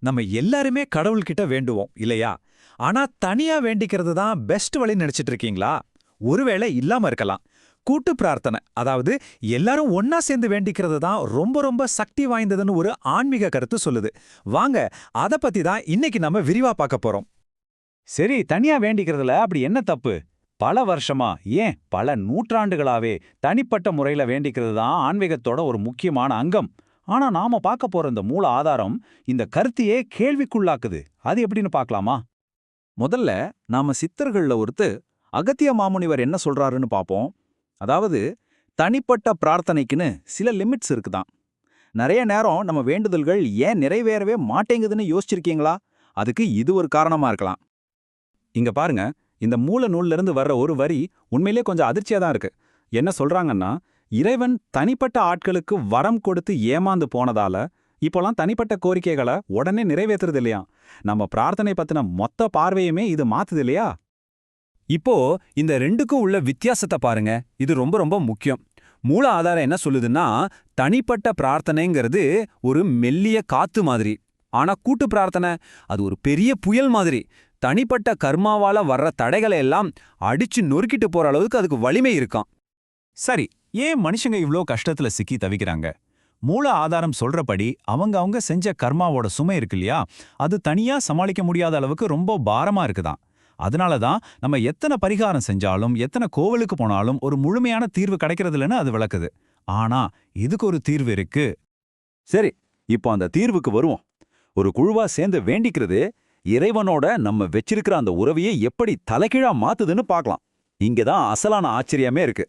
நம்ம எல்லாருமே கடவுள்கிட்ட வேண்டுவோம் இல்லையா? ஆனா தனியா வேண்டிக்கிறது தான் பெஸ்ட் வழின்னு நினைச்சிட்டு இருக்கீங்களா? ஒருவேளை இல்லாம இருக்கலாம். கூட்டு பிரார்த்தனை, அதாவது எல்லாரும் ஒன்னா சேர்ந்து வேண்டிக்கிறது தான் ரொம்ப ரொம்ப சக்தி வாய்ந்ததுன்னு ஒரு ஆன்மீக கருத்து சொல்லுது. வாங்க, அத பத்தி தான் இன்னைக்கு நம்ம விரிவா பார்க்க போறோம். சரி, தனியா வேண்டிக்கிறதுல அப்படி என்ன தப்பு? பல வருஷமா, ஏன் பல நூற்றாண்டுகளாவே தனிப்பட்ட முறையில வேண்டிக்கிறது தான் ஆன்மீகத்தோட ஒரு முக்கியமான அங்கம். ஆனா நாம பார்க்க போற இந்த மூல ஆதாரம் இந்த கருத்தையே கேள்விக்குள்ளாக்குது. அது எப்படின்னு பார்க்கலாமா? முதல்ல நாம சித்தர்கள்ல ஒருத்தர் அகத்திய மாமுனிவர் என்ன சொல்றாருன்னு பார்ப்போம். அதாவது, தனிப்பட்ட பிரார்த்தனைக்குன்னு சில லிமிட்ஸ் இருக்குதான். நிறைய நேரம் நம்ம வேண்டுதல்கள் ஏன் நிறைவேறவே மாட்டேங்குதுன்னு யோசிச்சிருக்கீங்களா? அதுக்கு இது ஒரு காரணமா இருக்கலாம். இங்க பாருங்க, இந்த மூல நூல்ல இருந்து வர்ற ஒரு வரி உண்மையிலே கொஞ்சம் அதிர்ச்சியா தான் இருக்கு. என்ன சொல்றாங்கன்னா, இறைவன் தனிப்பட்ட ஆட்களுக்கு வரம் கொடுத்து ஏமாந்து போனதால இப்போலாம் தனிப்பட்ட கோரிக்கைகளை உடனே நிறைவேற்றுறது இல்லையா? நம்ம பிரார்த்தனை பத்தின மொத்த பார்வையுமே இது மாத்துது இல்லையா? இப்போ இந்த ரெண்டுக்கும் உள்ள வித்தியாசத்தை பாருங்க. இது ரொம்ப ரொம்ப முக்கியம். மூல ஆதாரம் என்ன சொல்லுதுன்னா, தனிப்பட்ட பிரார்த்தனைங்கிறது ஒரு மெல்லிய காத்து மாதிரி. ஆனா கூட்டு பிரார்த்தனை அது ஒரு பெரிய புயல் மாதிரி. தனிப்பட்ட கர்மாவால வர்ற தடைகளை எல்லாம் அடிச்சு நொறுக்கிட்டு போற அளவுக்கு அதுக்கு வலிமை இருக்காம். சரி, ஏன் மனுஷங்க இவ்ளோ கஷ்டத்துல சிக்கி தவிக்கிறாங்க? மூல ஆதாரம் சொல்றபடி அவங்க செஞ்ச கர்மாவோட சுமை இருக்கு இல்லையா, அது தனியா சமாளிக்க முடியாத அளவுக்கு ரொம்ப பாரமா இருக்குதான். அதனால தான் நம்ம எத்தனை பரிகாரம் செஞ்சாலும் எத்தனை கோவிலுக்கு போனாலும் ஒரு முழுமையான தீர்வு கிடைக்கிறது இல்லைன்னு அது விளக்குது. ஆனா இதுக்கு ஒரு தீர்வு இருக்கு. சரி, இப்போ அந்த தீர்வுக்கு வருவோம். ஒரு குழுவா சேர்ந்து வேண்டிக்கிறது இறைவனோட நம்ம வச்சிருக்கிற அந்த உறவையே எப்படி தலைகீழா மாத்துதுன்னு பார்க்கலாம். இங்கதான் அசலான ஆச்சரியமே இருக்கு.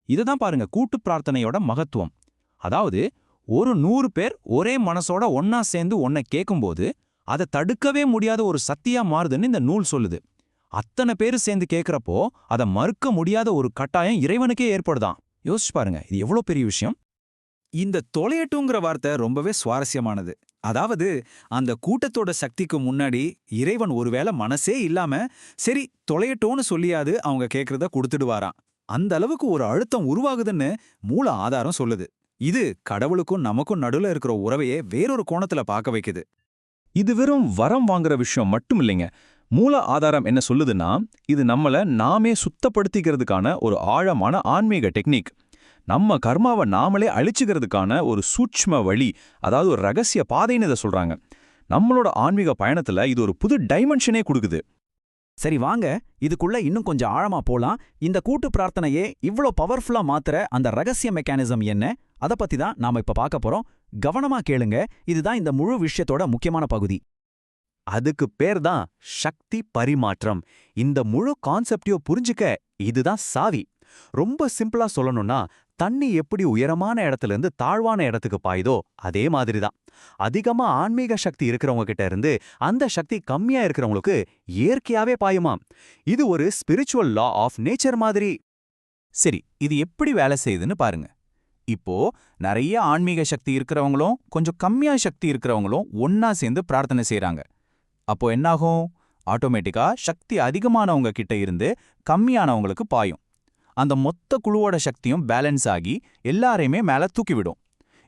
இதுதான் பாருங்க கூட்டு பிரார்த்தனையோட மகத்துவம். அதாவது, ஒரு 100 பேர் ஒரே மனசோட ஒன்னா சேர்ந்து ஒன்ன கேட்கும்போது அதை தடுக்கவே முடியாத ஒரு சக்தியா மாறுதுன்னு இந்த நூல் சொல்லுது. அத்தனை பேரு சேர்ந்து கேட்கறப்போ அதை மறுக்க முடியாத ஒரு கட்டாயம் இறைவனுக்கே ஏற்படுதான். யோசிச்சு பாருங்க, இது எவ்வளவு பெரிய விஷயம். இந்த தொலையட்டுங்கிற வார்த்தை ரொம்பவே சுவாரஸ்யமானது. அதாவது, அந்த கூட்டத்தோட சக்திக்கு முன்னாடி இறைவன் ஒருவேளை மனசே இல்லாம சரி தொலையட்டோன்னு சொல்லியாது அவங்க கேட்கறத கொடுத்துடுவாராம். அந்த அளவுக்கு ஒரு அழுத்தம் உருவாகுதுன்னு மூல ஆதாரம் சொல்லுது. இது கடவுளுக்கும் நமக்கும் நடுவுல இருக்கிற உறவையே வேறொரு கோணத்துல பார்க்க வைக்குது. இது வெறும் வரம் வாங்குற விஷயம் மட்டும் இல்லைங்க. மூல ஆதாரம் என்ன சொல்லுதுன்னா, இது நம்மள நாமே சுத்தப்படுத்திக்கிறதுக்கான ஒரு ஆழமான ஆன்மீக டெக்னிக். நம்ம கர்மாவை நாமளே அழிச்சுக்கிறதுக்கான ஒரு சூட்ச்ம வழி, அதாவது ஒரு ரகசிய பாதைன்னு இதை சொல்றாங்க. நம்மளோட ஆன்மீக பயணத்துல இது ஒரு புது டைமென்ஷனே கொடுக்குது. சரி வாங்க, இதுக்குள்ள இன்னும் கொஞ்சம் ஆழமா போலாம். இந்த கூட்டு பிரார்த்தனையே இவ்ளோ பவர்ஃபுல்லா மாத்துற அந்த ரகசிய மெக்கானிசம் என்ன, அதை பத்தி தான் நாம இப்ப பார்க்க போறோம். கவனமா கேளுங்க, இதுதான் இந்த முழு விஷயத்தோட முக்கியமான பகுதி. அதுக்கு பேர் தான் சக்தி பரிமாற்றம். இந்த முழு கான்செப்டையும் புரிஞ்சுக்க இதுதான் சாவி. ரொம்ப சிம்பிளா சொல்லணும்னா, தண்ணி எப்படி உயரமான இடத்துல இருந்து தாழ்வான இடத்துக்கு பாயுதோ அதே மாதிரி தான் அதிகமா ஆன்மீக சக்தி இருக்கிறவங்க கிட்ட இருந்து அந்த சக்தி கம்மியா இருக்கிறவங்களுக்கு இயற்கையாவே பாயுமாம். இது ஒரு ஸ்பிரிச்சுவல் லா ஆஃப் நேச்சர் மாதிரி. சரி, இது எப்படி வேலை செய்யுதுன்னு பாருங்க. இப்போ நிறைய ஆன்மீக சக்தி இருக்கிறவங்களும் கொஞ்சம் கம்மியா சக்தி இருக்கிறவங்களும் ஒன்னா சேர்ந்து பிரார்த்தனை செய்றாங்க. அப்போ என்னாகும்? ஆட்டோமேட்டிக்கா சக்தி அதிகமானவங்க கிட்ட இருந்து கம்மியானவங்களுக்கு பாயும். அந்த மொத்த குழுவோட சக்தியும் பேலன்ஸ் ஆகி எல்லாரையுமே மேல தூக்கிவிடும்.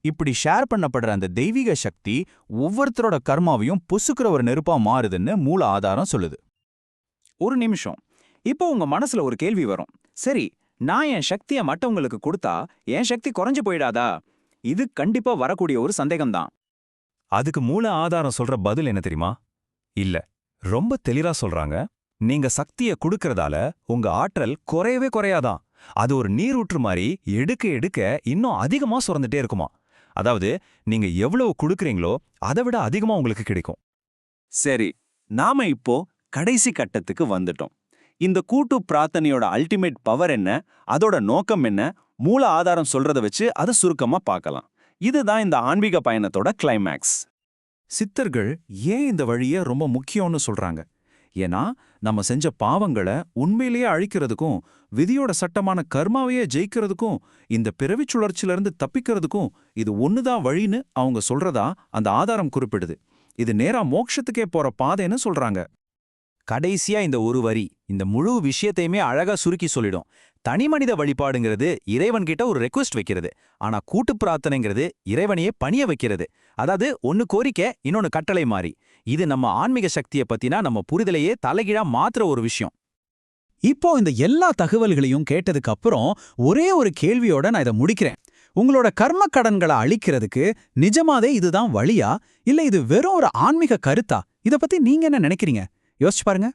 இப்படி ஷேர் பண்ணப்படுற அந்த தெய்வீக சக்தி ஒவ்வொருத்தரோட கர்மாவையும் பொசுக்கிற ஒரு நெருப்பா மாறுதுன்னு மூல ஆதாரம் சொல்லுது. ஒரு நிமிஷம், இப்போ உங்க மனசுல ஒரு கேள்வி வரும். சரி, நான் என் சக்தியை மற்றவங்களுக்கு கொடுத்தா என் சக்தி குறைஞ்சு போயிடாதா? இது கண்டிப்பா வரக்கூடிய ஒரு சந்தேகம்தான். அதுக்கு மூல ஆதாரம் சொல்ற பதில் என்ன தெரியுமா? இல்ல, ரொம்ப தெளிவா சொல்றாங்க. நீங்க சக்திய கொடுக்கறதால உங்க ஆற்றல் குறையவே குறையாதான். அது ஒரு நீரூற்று மாதிரி எடுக்க எடுக்க இன்னும் அதிகமா சுரந்துட்டே இருக்குமா. அதாவது, நீங்க எவ்வளவு கொடுக்கறீங்களோ அதை விட அதிகமா உங்களுக்கு கிடைக்கும். சரி, நாம இப்போ கடைசி கட்டத்துக்கு வந்துட்டோம். இந்த கூட்டு பிரார்த்தனையோட அல்டிமேட் பவர் என்ன, அதோட நோக்கம் என்ன, மூல ஆதாரம் சொல்றத வச்சு அதை சுருக்கமா பார்க்கலாம். இதுதான் இந்த ஆன்மீக பயணத்தோட கிளைமேக்ஸ். சித்தர்கள் ஏன் இந்த வழியை ரொம்ப முக்கியம்னு சொல்றாங்க? ஏன்னா, நம்ம செஞ்ச பாவங்களை உண்மையிலேயே அழிக்கிறதுக்கும் விதியோட சட்டமான கர்மாவையே ஜெயிக்கிறதுக்கும் இந்த பிறவிச் சுழற்சியிலிருந்து தப்பிக்கிறதுக்கும் இது ஒண்ணுதான் வழின்னு அவங்க சொல்றதா அந்த ஆதாரம் குறிப்பிடுது. இது நேரா மோட்சத்துக்கே போற பாதைன்னு சொல்றாங்க. கடைசியா இந்த ஒரு வரி இந்த முழு விஷயத்தையுமே அழகா சுருக்கி சொல்லிடும். தனிமனித வழிபாடுங்கிறது இறைவன்கிட்ட ஒரு ரெக்வெஸ்ட் வைக்கிறது. ஆனா கூட்டு பிரார்த்தனைங்கிறது இறைவனையே பணிய வைக்கிறது. அதாவது ஒன்னு கோரிக்கை இன்னொன்னு கட்டளை மாதிரி. இது நம்ம ஆன்மீக சக்தியை பத்தினா நம்ம புரிதலையே தலைகீழா மாத்துற ஒரு விஷயம். இப்போ இந்த எல்லா தகவல்களையும் கேட்டதுக்கு அப்புறம் ஒரே ஒரு கேள்வியோட நான் இதை முடிக்கிறேன். உங்களோட கர்ம கடன்களை அழிக்கிறதுக்கு நிஜமாவே இதுதான் வழியா, இல்ல இது வெறும் ஒரு ஆன்மீக கருத்தா? இத பத்தி நீங்க என்ன நினைக்கிறீங்க? யோசிச்சு பாருங்க.